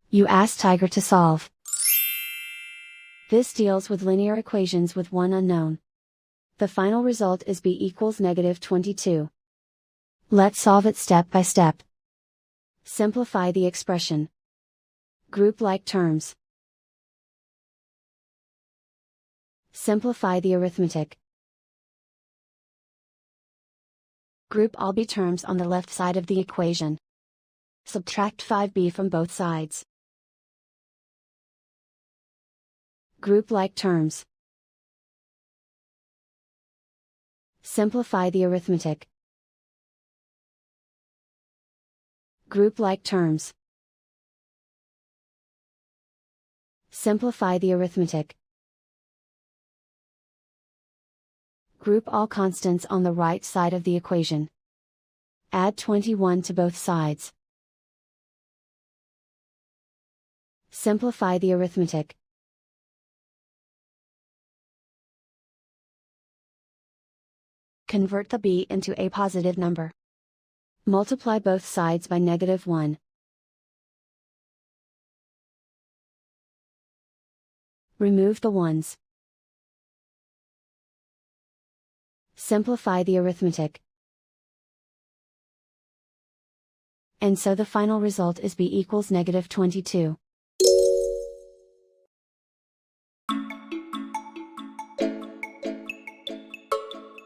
You ask Tiger to solve. This deals with linear equations with one unknown. The final result is b equals -22. Let's solve it step by step. Simplify the expression. Group like terms. Simplify the arithmetic. Group all b terms on the left side of the equation. Subtract 5b from both sides. Group like terms. Simplify the arithmetic. Group like terms. Simplify the arithmetic. Group all constants on the right side of the equation. Add 21 to both sides. Simplify the arithmetic. Convert the b into a positive number. Multiply both sides by -1. Remove the ones. Simplify the arithmetic. And so the final result is b equals -22.